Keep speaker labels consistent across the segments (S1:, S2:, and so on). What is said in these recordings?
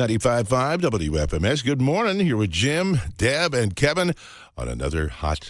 S1: 95.5 WFMS. Good morning. Here with Jim, Deb, and Kevin on another hot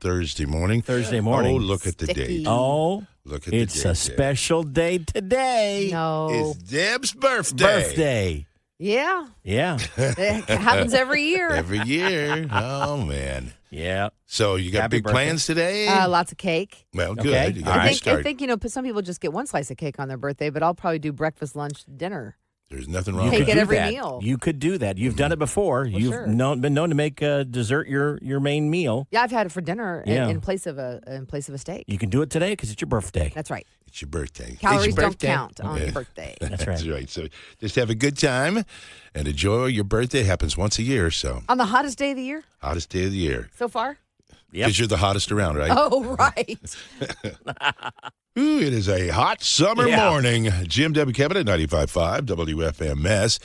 S1: Thursday morning. Oh, look at the date.
S2: Oh,
S1: look at
S2: it's
S1: the date.
S2: a special day today.
S3: No.
S1: It's Deb's birthday.
S3: Yeah.
S2: Yeah.
S3: It happens every year.
S1: Every year. Oh, man.
S2: Yeah.
S1: So you got
S2: Happy
S1: big
S2: birthday.
S1: plans today?
S3: Lots of cake.
S1: Well, good.
S2: Okay.
S1: You
S2: All
S1: got
S2: right.
S1: to start.
S3: I think, some people just get one slice of cake on their birthday, but I'll probably do breakfast, lunch, dinner.
S1: There's nothing wrong
S3: Cake
S1: with
S3: at
S1: it.
S3: every
S2: that.
S3: meal.
S2: You could do that. You've done it before. You've
S3: sure.
S2: been known to make dessert your main meal.
S3: Yeah, I've had it for dinner
S2: Yeah.
S3: in place of a steak.
S2: You can do it today because it's your birthday.
S3: That's right.
S1: It's your birthday.
S3: Calories
S1: It's your
S3: don't
S1: birthday.
S3: count on
S1: Yeah.
S3: your birthday.
S2: That's right.
S1: So just have a good time and enjoy your birthday. Happens once a year, so
S3: On the hottest day of the year
S1: hottest day of the year.
S3: so far?
S2: Yep.
S1: Because you're the hottest around, right?
S3: Oh, right.
S1: Ooh, it is a hot summer
S2: Yeah.
S1: morning. Jim, Deb Kevin at 95.5 WFMS.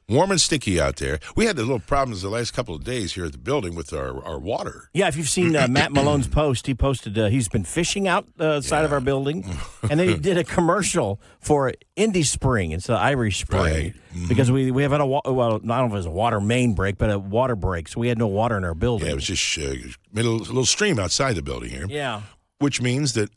S1: Warm and sticky out there. We had the little problems the last couple of days here at the building with our water.
S2: Yeah, if you've seen Matt Malone's post, he posted he's been fishing out the side of our building, and then he did a commercial for Indy Spring. It's Irish Spring.
S1: Right.
S2: Because we have had not only if it was a water main break, but a water break, so we had no water in our building.
S1: Yeah, it was just a little stream outside the building here,
S2: Yeah.
S1: which means that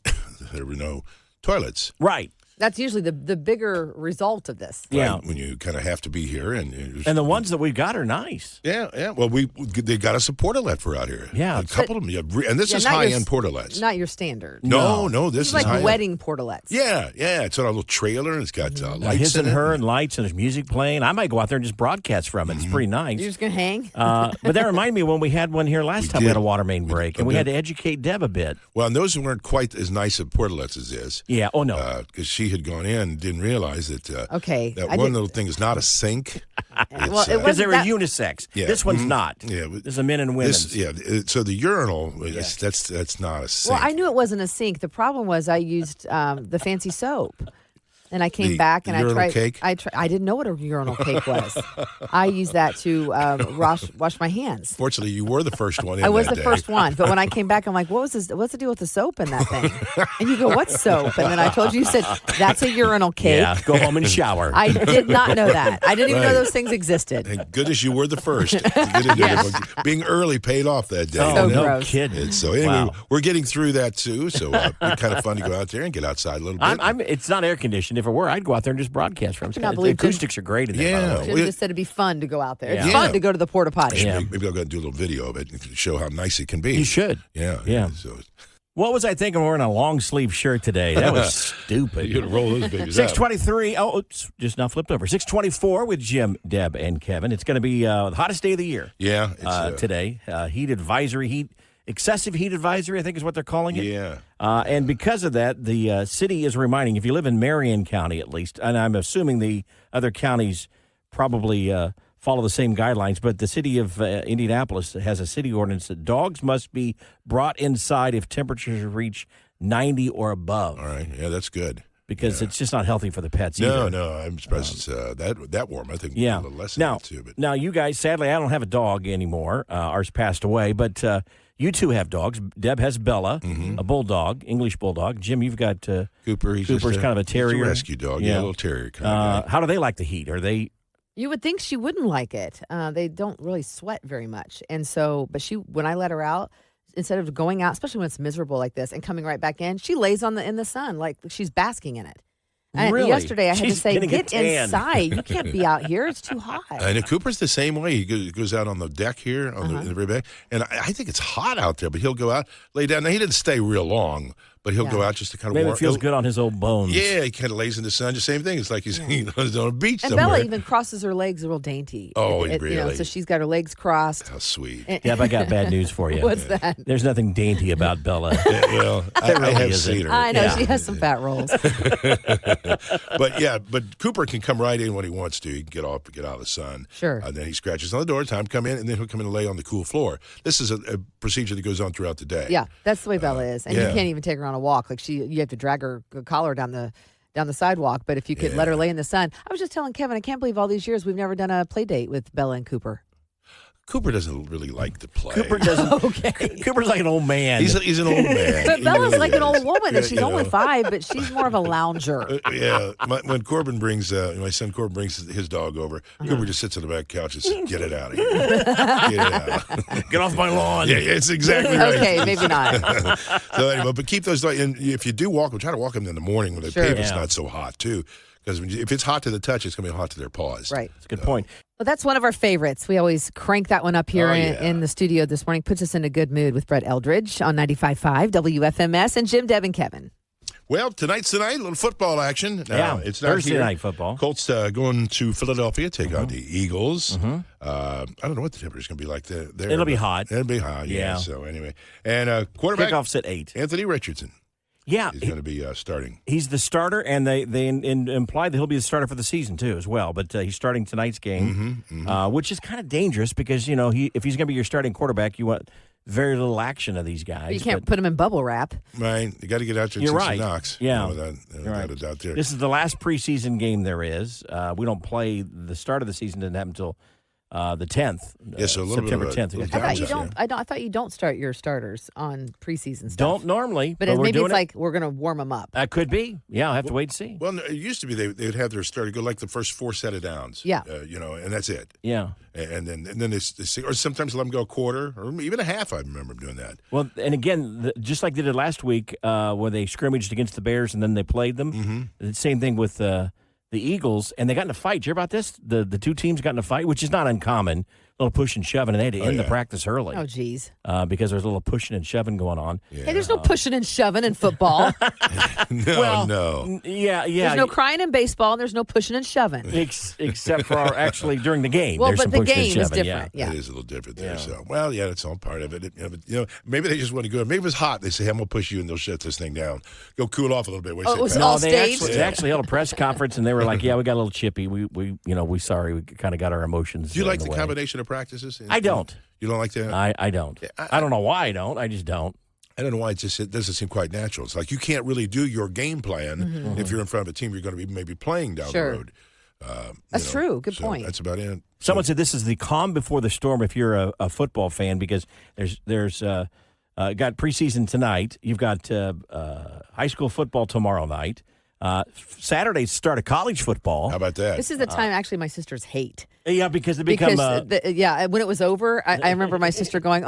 S1: there were no toilets.
S2: Right.
S3: That's usually the bigger result of this.
S2: Yeah.
S1: Right, when you kind of have to be here. And
S2: And the ones that we've got are nice.
S1: Yeah. Well, they got us a portalet for out here.
S2: Yeah.
S1: A couple of them. Yeah, and this
S3: Yeah,
S1: is
S3: not your
S1: high-end portalets.
S3: Not your standard.
S1: No, this
S3: It's
S1: is
S3: like
S1: high-end.
S3: wedding portalets.
S1: Yeah. It's on a little trailer, and it's got lights
S2: His
S1: in
S2: and
S1: it.
S2: her and lights, and there's music playing. I might go out there and just broadcast from it. It's pretty nice.
S3: You're just going to hang?
S2: But that reminded me when we had one here last time. We
S1: did.
S2: had a water main break, and we
S1: did.
S2: had to educate Deb a bit.
S1: Well, and those weren't quite as nice of portalets as this.
S2: Yeah. Oh, no.
S1: Because she had gone in and didn't realize that
S3: Okay,
S1: that
S3: I
S1: one
S3: did-
S1: little thing is not a sink.
S3: Well, it
S2: Because they were
S3: that-
S2: unisex.
S1: Yeah.
S2: This one's not.
S1: Yeah,
S2: This is a men and women's.
S1: So the urinal, that's not a sink.
S3: Well, I knew it wasn't a sink. The problem was I used the fancy soap. And I came
S1: The
S3: back and I
S1: urinal
S3: tried.
S1: cake?
S3: I didn't know what a urinal cake was. I used that to wash my hands.
S1: Fortunately, you were the first one in
S3: I was
S1: that
S3: the
S1: day.
S3: first one, but when I came back, I'm like, "What's the deal with the soap in that thing?" And you go, "What's soap?" And then I told you said that's a urinal cake.
S2: Yeah. Go home and shower.
S3: I did not know that. I didn't even know
S1: Right.
S3: those things existed.
S1: Thank goodness you were the first. to get into
S3: Yes.
S1: it. Being early paid off that day.
S2: oh,
S3: So
S2: no
S3: gross.
S2: kidding.
S1: So anyway,
S2: Wow.
S1: we're getting through that too. So it'd be kind of fun to go out there and get outside a little bit.
S2: It's not air conditioned. If it were, I'd go out there and just broadcast from it.
S3: cannot
S2: The
S3: believe Jim-
S2: acoustics are great in there.
S1: Yeah.
S2: By the way.
S3: Should have just said it'd be fun to go out there. It's
S2: Yeah.
S3: fun to go to the porta potty.
S2: Yeah.
S1: Maybe I'll go and do a little video of it and show how nice it can be.
S2: You should.
S1: Yeah.
S2: Yeah.
S1: So
S2: What was I thinking? Wearing a long sleeve shirt today. That was stupid.
S1: you got to roll those babies out.
S2: 6:23. Oh, it's just now flipped over. 6:24 with Jim, Deb, and Kevin. It's going to be the hottest day of the year.
S1: Yeah. It's,
S2: Today. Excessive heat advisory, I think is what they're calling it.
S1: Yeah.
S2: And because of that, the city is reminding, if you live in Marion County at least, and I'm assuming the other counties probably follow the same guidelines, but the city of Indianapolis has a city ordinance that dogs must be brought inside if temperatures reach 90 or above.
S1: All right. Yeah, that's good.
S2: Because it's just not healthy for the pets either.
S1: No, I'm surprised it's that warm. I think
S2: Yeah.
S1: a little less
S2: Now,
S1: than that too. But
S2: now, you guys, sadly, I don't have a dog anymore. Ours passed away, but you two have dogs. Deb has Bella, a bulldog, English bulldog. Jim, you've got
S1: Cooper,
S2: Cooper's kind of a terrier.
S1: He's a rescue dog.
S2: Yeah.
S1: Yeah, a little terrier kind of guy.
S2: how do they like the heat? Are they?
S3: You would think she wouldn't like it. They don't really sweat very much. And so, but when I let her out, instead of going out, especially when it's miserable like this, and coming right back in, she lays in the sun like she's basking in it. And
S2: Really?
S3: yesterday I had
S2: She's
S3: to say,
S2: getting a
S3: get
S2: tan."
S3: inside. You can't be out here. It's too hot.
S1: And Cooper's the same way. He goes out on the deck here on in the very back, and I think it's hot out there. But he'll go out, lay down. Now he didn't stay real long, but he'll go out just to kind of
S2: Maybe
S1: warm.
S2: it feels good on his old bones.
S1: Yeah, he kind of lays in the sun. Just same thing. It's like he's on a beach
S3: And
S1: somewhere.
S3: Bella even crosses her legs real dainty.
S1: Oh, really?
S3: So she's got her legs crossed.
S1: How sweet.
S2: Deb, I got bad news for you.
S3: What's that?
S2: There's nothing dainty about Bella.
S1: Well, I
S2: really
S1: have
S2: isn't.
S1: seen her.
S3: I know
S2: Yeah.
S3: she has some fat rolls.
S1: But Cooper can come right in when he wants to. He can get out of the sun.
S3: Sure.
S1: And then he scratches on the door. Time to come in, and then he'll come in and lay on the cool floor. This is a procedure that goes on throughout the day.
S3: Yeah, that's the way Bella is, and
S1: yeah.
S3: you can't even take her on a walk. Like you have to drag her collar down the sidewalk. But if you could let her lay in the sun, I was just telling Kevin, I can't believe all these years we've never done a play date with Bella and Cooper.
S1: Cooper doesn't really like to play.
S2: Cooper doesn't.
S3: Okay.
S2: Cooper's like an old man.
S1: He's an old man.
S3: But
S1: He
S3: Bella's
S1: really
S3: like an
S1: is.
S3: old woman, and she's
S1: You
S3: only
S1: know.
S3: 5, but she's more of a lounger.
S1: Yeah, when Corbin brings my son Corbin brings his dog over, Cooper just sits on the back couch and says, "Get it out of here, get it out,
S2: Get off my lawn.
S1: Yeah, it's exactly right.
S3: Okay, maybe not.
S1: So anyway, but keep those. And if you do walk them, try to walk them in the morning when the
S3: Sure.
S1: pavement's
S2: Yeah.
S1: not so hot too, because if it's hot to the touch, it's going to be hot to their paws.
S3: Right.
S2: That's a good point.
S3: Well, that's one of our favorites. We always crank that one up here
S1: Oh, yeah.
S3: in the studio this morning. Puts us in a good mood with Brett Eldridge on 95.5 WFMS and Jim, Deb, and Kevin.
S1: Well, tonight's the night. A little football action.
S2: Yeah,
S1: It's not
S2: Thursday
S1: here.
S2: night football.
S1: Colts going to Philadelphia, take on the Eagles. I don't know what the temperature's going to be like there.
S2: It'll be hot.
S1: It'll be hot, yeah.
S2: Yeah.
S1: So anyway, and quarterback
S2: Kickoff's at 8.
S1: Anthony Richardson
S2: Yeah,
S1: is going to be starting.
S2: he's the starter, and they imply that he'll be the starter for the season too, as well. But he's starting tonight's game, which is kind of dangerous because if he's going to be your starting quarterback, you want very little action of these guys.
S3: You can't put him in bubble wrap.
S1: Right, you got to get out there and
S2: You're
S1: see
S2: right.
S1: some knocks.
S2: Yeah.
S1: Without a doubt there.
S2: This is the last preseason game there is. We don't play the start of the season didn't happen until the 10th.
S1: Yeah, so a little bit
S2: September
S1: of a
S2: 10th.
S1: little
S3: I thought you
S1: downside.
S3: don't. I thought you don't start your starters on preseason stuff.
S2: Don't normally,
S3: But
S2: we're
S3: maybe
S2: doing
S3: it's
S2: it.
S3: like we're going to warm them up.
S2: That could be. Yeah, I'll have to wait and see.
S1: Well, no, it used to be they would have their starter go like the first 4 set of downs.
S3: Yeah.
S1: And that's it.
S2: Yeah.
S1: And then they or sometimes let them go a quarter or even a half. I remember them doing that.
S2: Well, and again, just like they did last week, where they scrimmaged against the Bears and then they played them. The same thing with the Eagles, and they got in a fight. Did you hear about this? The two teams got in a fight, which is not uncommon. A little pushing and shoving, and they had to end the practice early.
S3: Oh, geez.
S2: Because there's a little pushing and shoving going on.
S1: Yeah.
S3: Hey, there's no pushing and shoving in football.
S1: No.
S2: Yeah.
S3: There's no crying in baseball, and there's no pushing and shoving.
S2: Except for actually during the game.
S3: Well,
S2: there's
S3: but
S2: some
S3: the
S2: pushing and
S3: game is
S2: shoving,
S3: different. Yeah.
S1: It is a little different there.
S2: Yeah.
S1: So, well, yeah, that's all part of it. Maybe they just want to go. Maybe if it's hot, they say, "Hey, I'm gonna push you," and they'll shut this thing down. Go cool off a little bit.
S3: Oh, it was
S2: No,
S3: all
S2: they
S3: staged?
S2: actually held a press conference, and they were like, "Yeah, we got a little chippy. We sorry, we kind of got our emotions."
S1: Do you like
S2: in
S1: the
S2: way."
S1: combination of practices?
S2: I don't.
S1: You don't like that?
S2: I don't. I don't know why I don't. I just don't.
S1: I don't know why it doesn't seem quite natural. It's like you can't really do your game plan if you're in front of a team you're going to be maybe playing down
S3: Sure.
S1: the road.
S3: That's true. Good
S1: so
S3: point.
S1: That's about it.
S2: Someone said this is the calm before the storm if you're a football fan because there's got preseason tonight. You've got high school football tomorrow night. Saturday's start of college football.
S1: How about that?
S3: This is the time actually my sisters hate.
S2: Yeah, because it become
S3: When it was over, I remember my sister going,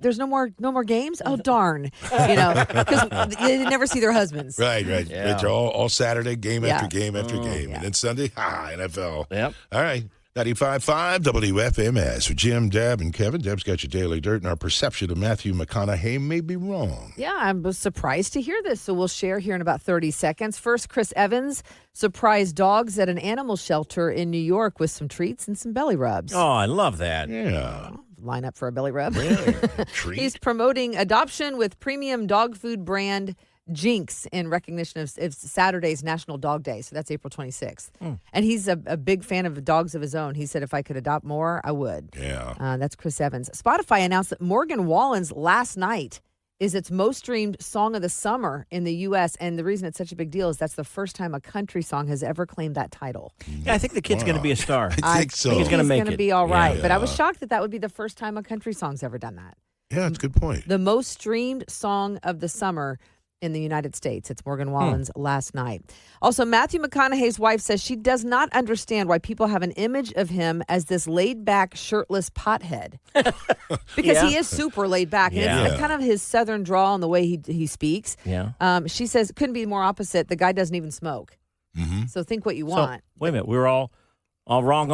S3: there's no more games. Oh darn, because they never see their husbands.
S1: Right.
S2: Yeah.
S1: Right. They're all Saturday, game
S3: Yeah.
S1: after game after game.
S3: Yeah.
S1: And then Sunday, NFL.
S2: Yep.
S1: All right. 95.5 WFMS with Jim, Deb, and Kevin. Deb's got your daily dirt, and our perception of Matthew McConaughey may be wrong.
S3: Yeah, I was surprised to hear this, so we'll share here in about 30 seconds. First, Chris Evans surprised dogs at an animal shelter in New York with some treats and some belly rubs.
S2: Oh, I love that.
S1: Yeah.
S3: Line up for a belly rub.
S1: Really? Treat?
S3: He's promoting adoption with premium dog food brand Jinx in recognition of Saturday's National Dog Day. So that's April 26th. And he's a big fan of dogs of his own. He said, if I could adopt more, I would.
S1: Yeah.
S3: That's Chris Evans. Spotify announced that Morgan Wallen's Last Night is its most streamed song of the summer in the U.S. And the reason it's such a big deal is that's the first time a country song has ever claimed that title.
S2: Yeah, I think the kid's going to be a star.
S1: I think so.
S2: he's gonna make
S3: going to
S2: it.
S3: be all right.
S1: Yeah.
S3: But I was shocked that would be the first time a country song's ever done that.
S1: Yeah, it's a good point.
S3: The most streamed song of the summer in the United States. It's Morgan Wallen's Last Night. Also, Matthew McConaughey's wife says she does not understand why people have an image of him as this laid-back, shirtless pothead. Because he is super laid-back. And
S2: Yeah.
S3: it's kind of his southern drawl and the way he speaks.
S2: Yeah.
S3: She says, couldn't be more opposite. The guy doesn't even smoke.
S1: Mm-hmm.
S3: So think what you
S2: So,
S3: want.
S2: wait a minute. We were all wrong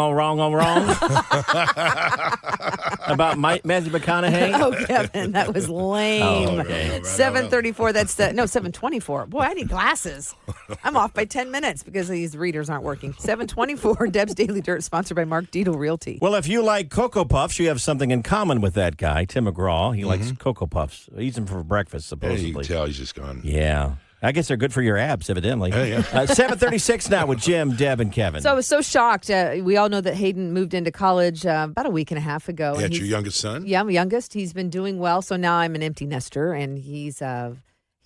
S2: about Matthew McConaughey.
S3: Oh, Kevin, that was lame.
S2: Oh, okay.
S3: 7:34. That's 7:24. Boy, I need glasses. I'm off by 10 minutes because these readers aren't working. 7:24. Deb's Daily Dirt, sponsored by Mark Deedle Realty.
S2: Well, if you like Cocoa Puffs, you have something in common with that guy, Tim McGraw. He likes Cocoa Puffs. He eats them for breakfast,
S1: Yeah, you
S2: supposedly.
S1: can tell he's just gone.
S2: Yeah. I guess they're good for your abs, evidently.
S1: Yeah.
S2: 7:36 now with Jim, Deb, and Kevin.
S3: So I was so shocked. We all know that Hayden moved into college about a week and a half ago.
S1: Yeah,
S3: and
S1: it's your youngest son?
S3: Yeah, I'm youngest. He's been doing well. So now I'm an empty nester, and he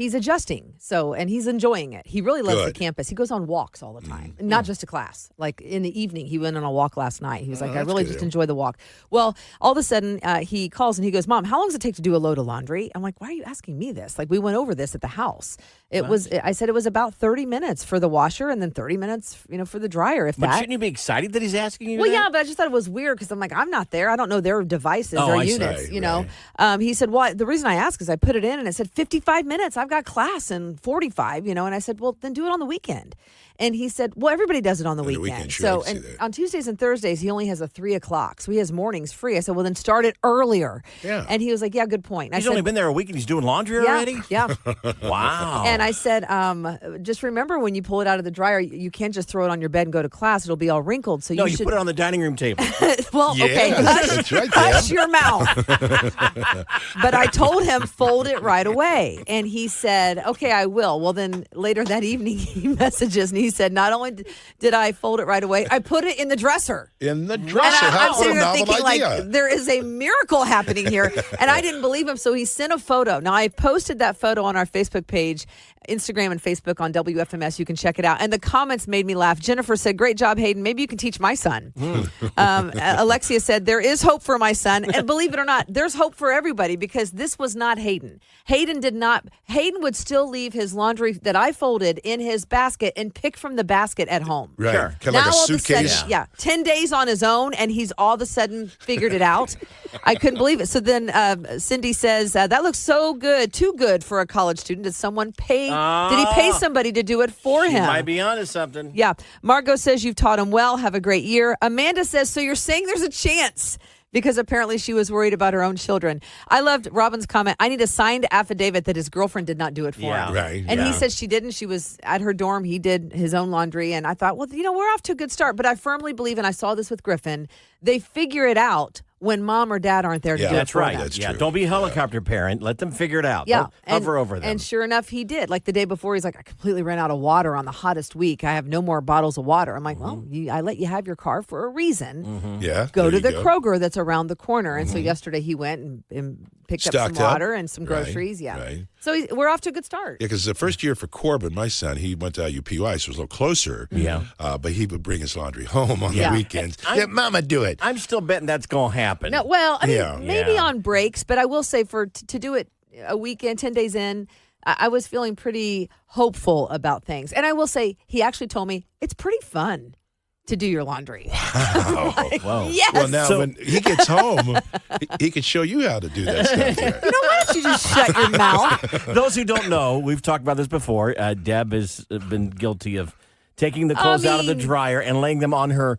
S3: he's adjusting. So, and he's enjoying it. He really loves the
S1: Good.
S3: campus. He goes on walks all the time, and not just to class. Like in the evening, he went on a walk last night. He was like, I
S1: that's
S3: really
S1: good.
S3: just enjoy the walk. Well, all of a sudden, he calls and he goes, Mom, how long does it take to do a load of laundry? I'm like, why are you asking me this? Like, we went over this at the house. I said it was about 30 minutes for the washer and then 30 minutes, for the dryer, if
S2: But
S3: that.
S2: shouldn't you be excited that he's asking you
S3: Well,
S2: that?
S3: yeah, but I just thought it was weird because I'm like, I'm not there. I don't know their devices
S2: Oh,
S3: or
S2: I see.
S3: units,
S1: Right.
S3: He said, well, the reason I asked is I put it in and it said 55 minutes. I've got class in 45, and I said, well, then do it on the weekend. And he said, well, everybody does it on the weekend.
S1: weekend, sure, I
S3: So,
S1: can see
S3: and
S1: that.
S3: on Tuesdays and Thursdays, he only has a 3 o'clock. So he has mornings free. I said, well, then start it earlier.
S1: Yeah.
S3: And he was like, yeah, good point.
S2: He's
S3: I said,
S2: only been there a week and he's doing laundry
S3: yeah,
S2: already?
S3: yeah.
S2: Wow.
S3: And I said, just remember when you pull it out of the dryer, you can't just throw it on your bed and go to class. It'll be all wrinkled. So
S2: no,
S3: you
S2: you
S3: should
S2: put it on the dining room table.
S3: well,
S1: Yeah,
S3: okay,
S1: that's right,
S3: hush
S1: Deb.
S3: your mouth. But I told him fold it right away, and he said, "Okay, I will." Well, then later that evening, he messages and he said, "Not only did I fold it right away, I put it in the dresser."
S1: In the
S3: And
S1: dresser.
S3: I'm
S1: What
S3: sitting
S1: a
S3: there
S1: novel
S3: thinking,
S1: idea.
S3: like, there is a miracle happening here. And I didn't believe him. So he sent a photo. Now, I posted that photo on our Facebook page, Instagram and Facebook on WFMS. You can check it out. And the comments made me laugh. Jennifer said, great job, Hayden. Maybe you can teach my son. Alexia said, there is hope for my son. And believe it or not, there's hope for everybody because this was not Hayden. Hayden would still leave his laundry that I folded in his basket and pick from the basket at home.
S1: Right.
S2: Sure.
S1: Kind of like a
S3: all of a
S1: suitcase.
S3: sudden, 10 days on his own, and he's all of a sudden figured it out. I couldn't believe it. So then Cindy says, that looks so good, too good for a college student. Did someone pay? Did he pay somebody to do it for
S2: You
S3: him?
S2: might be onto something.
S3: Yeah. Margot says, you've taught him well. Have a great year. Amanda says, so you're saying there's a chance? Because apparently she was worried about her own children. I loved Robin's comment. I need a signed affidavit that his girlfriend did not do it for him.
S1: Right.
S3: And he said she didn't. She was at her dorm. He did his own laundry. And I thought, well, we're off to a good start. But I firmly believe, and I saw this with Griffin, they figure it out when mom or dad aren't there to
S1: Yeah,
S3: do it
S2: That's
S3: for
S2: right.
S3: them.
S1: That's
S2: yeah,
S1: true.
S2: don't be a helicopter parent. Let them figure it out.
S3: Yeah.
S2: Don't hover over them.
S3: And sure enough, he did. Like the day before, he's like, I completely ran out of water on the hottest week. I have no more bottles of water. I'm like, well, I let you have your car for a reason.
S1: Yeah.
S3: Go
S1: there
S3: to
S1: you
S3: the Kroger that's around the corner. And so yesterday he went and picked up
S1: Stocked
S3: some
S1: up.
S3: water and some
S1: Right,
S3: groceries. Yeah.
S1: right.
S3: So we're off to a good start.
S1: Yeah, because the first year for Corbin, my son, he went to IUPUI, so it was a little closer.
S2: Yeah.
S1: But he would bring his laundry home on
S3: Yeah.
S1: the weekends.
S2: I'm-
S1: Yeah, Mama, do it.
S2: I'm still betting that's going to happen.
S3: No, well, I mean,
S1: Yeah.
S3: maybe
S2: Yeah.
S3: on breaks, but I will say to do it a weekend, 10 days in, I was feeling pretty hopeful about things. And I will say, he actually told me it's pretty fun to do your laundry.
S2: Whoa.
S3: Yes.
S1: Well, now
S2: So-
S1: when he gets home, he can show you how to do that stuff there.
S3: You know, why don't you just shut your mouth?
S2: Those who don't know, we've talked about this before. Deb has been guilty of taking the clothes out of the
S3: mean-
S2: dryer and laying them on her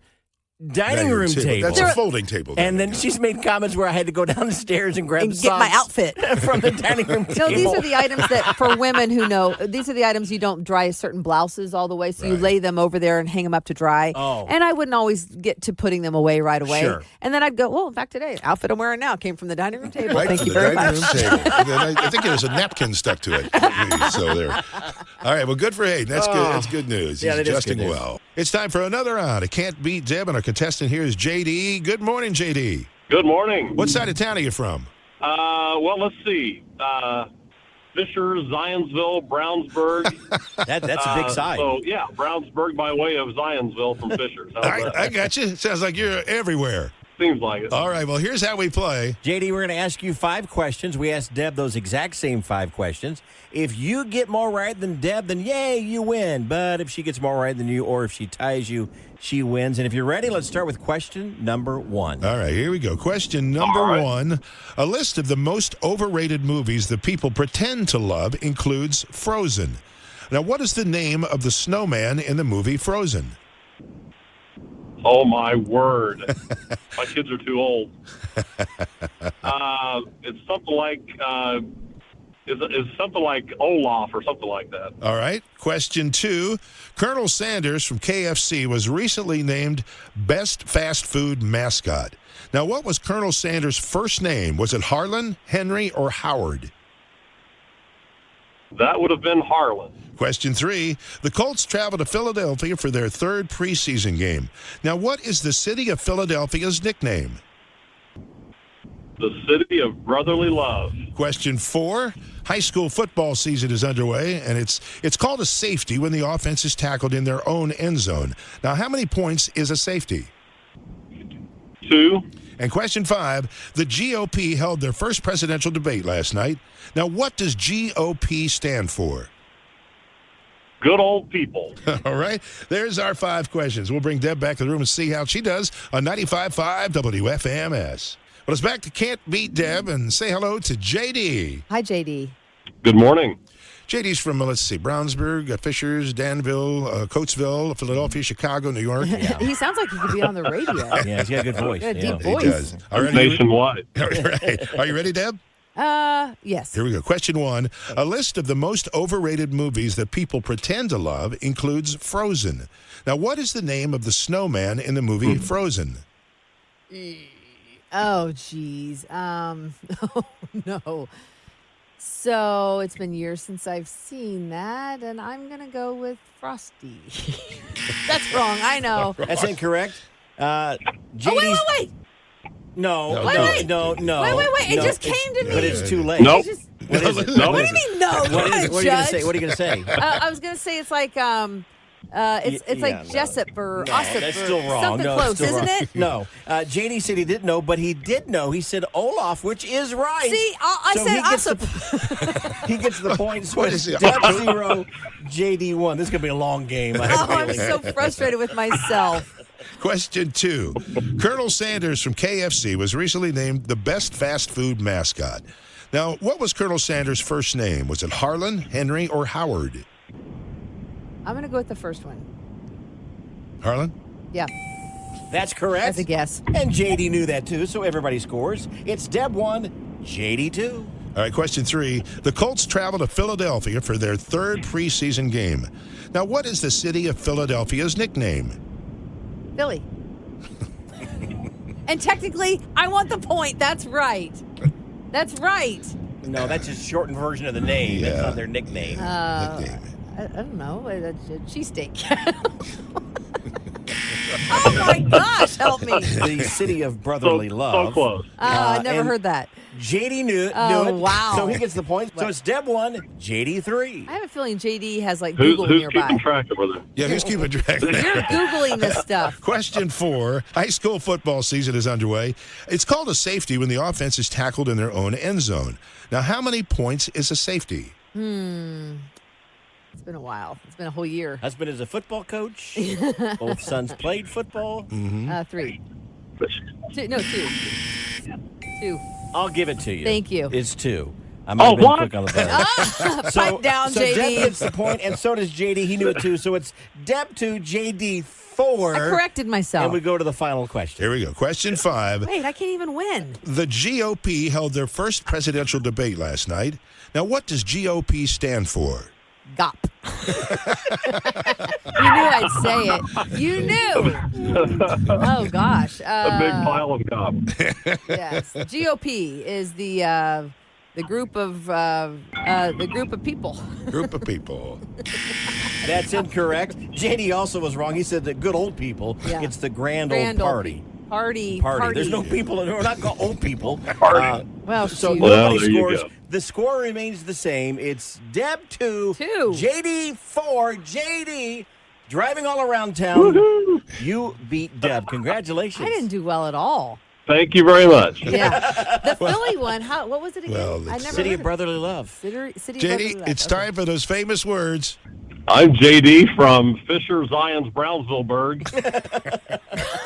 S2: dining room table.
S1: That's a folding table.
S2: And then she's made comments where I had to go down the stairs and grab
S3: And get my
S2: socks
S3: outfit.
S2: from the dining room
S3: No,
S2: table.
S3: these are the items that, for women who know, these are the items you don't dry certain blouses all the way. So you
S1: Right.
S3: lay them over there and hang them up to dry.
S2: Oh.
S3: And I wouldn't always get to putting them away right away.
S2: Sure.
S3: And then I'd go, well, in fact, today, outfit I'm wearing now came from the dining room table.
S1: right
S3: Thank
S1: to
S3: you
S1: the
S3: very
S1: dining
S3: much.
S1: room table. And then I think there was a napkin stuck to it. So there. All right. Well, good for Hayden. That's good. That's good news.
S2: Yeah,
S1: He's
S2: that is
S1: adjusting
S2: good news.
S1: well. It's time for another round. I can't beat Deb, and our contestant here is JD. Good morning, JD.
S4: Good morning.
S1: What side of town are you from?
S4: Well, let's see. Fisher, Zionsville, Brownsburg.
S2: That's a big side.
S4: So, yeah, Brownsburg by way of Zionsville from Fisher.
S1: I got you. Sounds like you're everywhere.
S4: Seems like it.
S1: All right. Well, here's how we play.
S2: JD, we're going to ask you 5 questions. We asked Deb those exact same 5 questions. If you get more right than Deb, then yay, you win. But if she gets more right than you, or if she ties you, she wins. And if you're ready, let's start with question number 1.
S1: All right, here we go. Question number 1. A list of the most overrated movies that people pretend to love includes Frozen. Now, what is the name of the snowman in the movie Frozen?
S4: Oh, my word. My kids are too old. It's something like... Is something like Olaf or something like that.
S1: All right. Question 2. Colonel Sanders from KFC was recently named Best Fast Food Mascot. Now, what was Colonel Sanders' first name? Was it Harlan, Henry, or Howard?
S4: That would have been Harlan.
S1: Question 3. The Colts travel to Philadelphia for their 3rd preseason game. Now, what is the city of Philadelphia's nickname?
S4: The city of brotherly love.
S1: Question 4. High school football season is underway, and it's called a safety when the offense is tackled in their own end zone. Now, how many points is a safety?
S4: 2.
S1: And question 5, the GOP held their first presidential debate last night. Now, what does GOP stand for?
S4: Good old people.
S1: All right, there's our 5 questions. We'll bring Deb back to the room and see how she does on 95.5 WFMS. Well, it's back to Can't Beat Deb, and say hello to JD.
S3: Hi, JD.
S4: Good morning.
S1: JD's from, let's see, Brownsburg, Fishers, Danville, Coatesville, Philadelphia, Chicago, New York.
S3: He sounds like he could be on the radio.
S2: Yeah, he's got a good voice.
S3: Got a
S2: Yeah.
S3: deep
S1: He
S3: voice.
S1: does. All right,
S4: Nationwide.
S1: all right. Are you ready, Deb?
S3: Yes.
S1: Here we go. Question 1. A list of the most overrated movies that people pretend to love includes Frozen. Now, what is the name of the snowman in the movie Frozen?
S3: Oh, geez. Oh, no. So it's been years since I've seen that, and I'm going to go with Frosty. That's wrong. I know.
S2: That's incorrect. JD's,
S3: Oh, wait.
S2: No,
S3: Wait.
S2: no.
S3: Wait. It
S2: no,
S3: just came to me.
S2: But it's too late.
S4: Nope.
S3: I just-
S2: What is it?
S4: No.
S3: What do you mean, no?
S2: What are you going to
S3: Judge?
S2: say? What are you going to say?
S3: I was going to say it's like, it's like Jessup or
S2: No,
S3: Ossip
S2: that's
S3: or
S2: still wrong.
S3: something
S2: No, it's
S3: close,
S2: still
S3: isn't
S2: wrong.
S3: it?
S2: No. JD said he didn't know, but he did know. He said Olaf, which is right.
S3: See, I
S2: So
S3: said
S2: he gets
S3: Ossip.
S2: He gets the point. So
S1: What
S2: it's
S1: is it?
S2: Deb 0, JD 1. This is going to be a long game. I have
S3: Oh,
S2: a
S3: I'm
S2: feeling.
S3: so frustrated with myself.
S1: Question 2. Colonel Sanders from KFC was recently named the best fast food mascot. Now, what was Colonel Sanders' first name? Was it Harlan, Henry, or Howard?
S3: I'm going to go with the first one.
S1: Harlan?
S3: Yeah,
S2: That's correct.
S3: as a guess.
S2: And JD knew that too, so everybody scores. It's Deb 1, JD 2.
S1: All right, question 3. The Colts travel to Philadelphia for their 3rd preseason game. Now, what is the city of Philadelphia's nickname?
S3: Philly. And technically, I want the point. That's right. That's right.
S2: No, that's just shortened version of the name. That's
S1: Yeah.
S2: not their nickname.
S1: Nickname.
S3: I don't know. A cheesesteak. Oh my gosh, help me.
S2: The city of brotherly love.
S4: So close.
S3: I never
S2: and
S3: heard that.
S2: JD knew
S3: Oh,
S2: it.
S3: wow.
S2: So he gets the point. So it's Deb 1, JD 3.
S3: I have a feeling JD has like
S4: Who's
S3: Google
S4: keeping
S3: nearby.
S4: track over there?
S1: Yeah, who's keeping track?
S3: You're Googling this stuff.
S1: Question 4. High school football season is underway. It's called a safety when the offense is tackled in their own end zone. Now, how many points is a safety?
S3: It's been a while. It's been a whole year.
S2: Husband is a football coach. Both sons played football.
S3: 3. Two. 2.
S2: I'll give it to you.
S3: Thank you.
S2: It's 2. I'm
S4: Oh,
S2: been
S4: what?
S2: quick on the button.
S3: Pipe down,
S2: so
S3: JD.
S2: Deb gets the point, and so does JD. He knew it too. So it's Deb 2, JD 4.
S3: I corrected myself.
S2: And we go to the final question.
S1: Here we go. Question 5.
S3: Wait, I can't even win.
S1: The GOP held their first presidential debate last night. Now, what does GOP stand for?
S3: GOP. You knew I'd say it. You knew. Oh gosh.
S4: A big pile of gob.
S3: Yes. GOP is the group of people.
S1: Group of people.
S2: That's incorrect. JD also was wrong. He said the good old people.
S3: Yeah.
S2: It's the grand
S3: Grand
S2: old
S3: old
S2: party.
S3: Party.
S2: There's no people in it. We're not old people.
S3: Well,
S2: So
S3: shoot.
S2: nobody
S4: there you
S2: scores.
S4: go.
S2: The score remains the same. It's Deb 2,
S3: 2.
S2: JD 4. JD driving all around town. You beat Deb. Congratulations.
S3: I didn't do well at all.
S4: Thank you very much.
S3: Yeah. The Philly one. What was it again?
S1: Well,
S3: I
S1: it's
S3: never
S2: City
S3: heard
S2: of Brotherly Love.
S3: City of Brotherly
S1: JD,
S3: Love.
S1: it's
S3: Okay.
S1: time for those famous words.
S4: I'm JD from Fisher Zions Brownsvilleburg,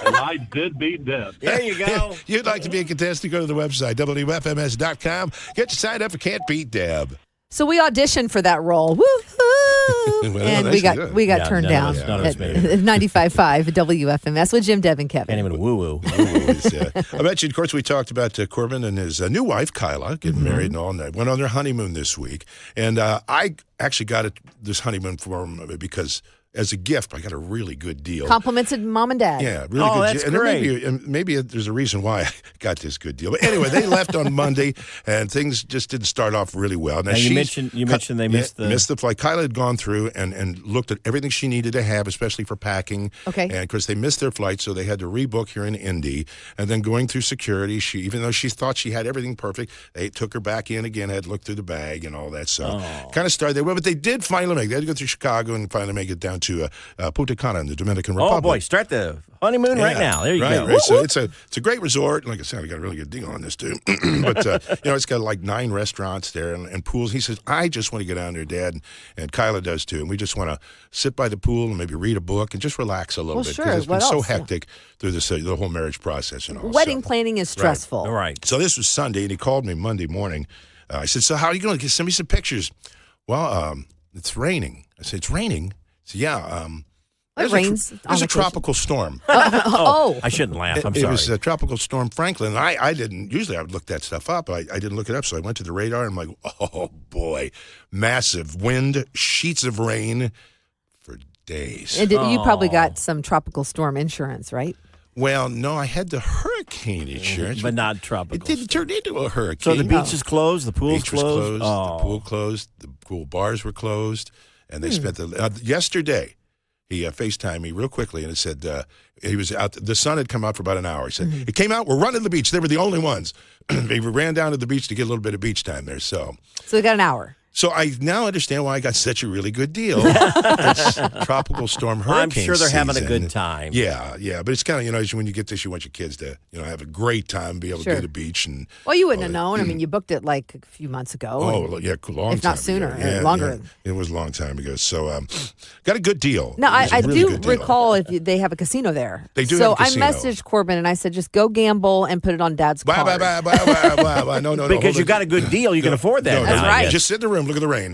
S4: and I did beat Deb.
S2: There you go.
S1: You'd like to be a contestant, go to the website, WFMS.com. Get you signed up for Can't Beat Deb.
S3: So we auditioned for that role. Woo-hoo! And
S1: that's good.
S3: we got
S2: Yeah,
S3: turned
S2: none of
S3: down
S2: us- none of us
S3: at
S2: made it.
S3: 95.5 WFMS with Jim, Deb, and
S2: Can't
S3: Kevin.
S2: even woo-woo.
S1: I mentioned, of course, we talked about Corbin and his new wife, Kyla, getting married and all. And they went on their honeymoon this week. And I actually got this honeymoon for him because as a gift. I got a really good deal.
S3: Complimented mom and dad.
S1: Yeah, really good.
S2: That's great.
S1: And maybe there's a reason why I got this good deal. But anyway, they left on Monday, and things just didn't start off really well. Now
S2: you mentioned they missed
S1: the flight. Kyla had gone through and looked at everything she needed to have, especially for packing.
S3: Okay.
S1: And of course, they missed their flight, so they had to rebook here in Indy. And then going through security, even though she thought she had everything perfect, they took her back in again, had to look through the bag and all that. So kind of started there. Well, but they did finally make it. They had to go through Chicago and finally make it down to Punta Cana in the Dominican Republic.
S2: Oh, boy. Start the honeymoon right now. There you go.
S1: Right. So it's a great resort. Like I said, I got a really good deal on this, too. But, it's got like 9 restaurants there and pools. He says, I just want to get down there, Dad. And Kyla does, too. And we just want to sit by the pool and maybe read a book and just relax a little bit.
S3: Sure.
S1: Because it's been
S3: What
S1: so
S3: else?
S1: hectic through the whole marriage process and all.
S3: Wedding planning is stressful.
S2: All right.
S1: So this was Sunday, and he called me Monday morning. I said, so how are you going to send me some pictures? Well, it's raining. I said, it's raining? He said, yeah.
S3: It rains on
S1: There's a
S3: vacation.
S1: tropical storm.
S3: Oh.
S2: I shouldn't laugh. I'm
S1: It
S2: sorry.
S1: was a tropical storm Franklin. I didn't, usually I would look that stuff up, but I didn't look it up. So I went to the radar and I'm like, oh boy, massive wind, sheets of rain for days.
S3: And you probably got some tropical storm insurance, right?
S1: Well, no, I had the hurricane insurance.
S2: but not tropical.
S1: It didn't turn into a hurricane.
S2: So the beach is closed, the pool's
S1: beach was
S2: closed.
S1: the pool closed, the pool bars were closed, and they spent yesterday. He FaceTimed me real quickly, and it said he was out. The sun had come out for about an hour. He said, it came out, we're running to the beach. They were the only ones. They ran down to the beach to get a little bit of beach time there. So
S3: we got an hour.
S1: So I now understand why I got such a really good deal. It's tropical storm hurricane
S2: I'm sure they're having a
S1: season.
S2: good time.
S1: Yeah. But it's kind of, when you get this, you want your kids to, have a great time, be able to go to the beach. And
S3: Well, you wouldn't have known. I mean, you booked it like a few months ago.
S1: Oh, yeah, long
S3: if
S1: time
S3: not sooner,
S1: ago. Yeah,
S3: longer.
S1: Yeah. It was a long time ago. So got a good deal.
S3: No,
S1: It was a
S3: I
S1: really
S3: do
S1: good deal.
S3: recall they have a casino there.
S1: They do
S3: So
S1: have a casino.
S3: I messaged Corbin and I said, just go gamble and put it on Dad's
S1: Bye,
S3: card.
S1: bye. No.
S2: Because
S1: hold
S2: you
S1: on.
S2: got a good deal, you can afford that.
S1: No,
S2: now, I
S3: right.
S2: guess.
S1: Just sit in the room, look at the rain.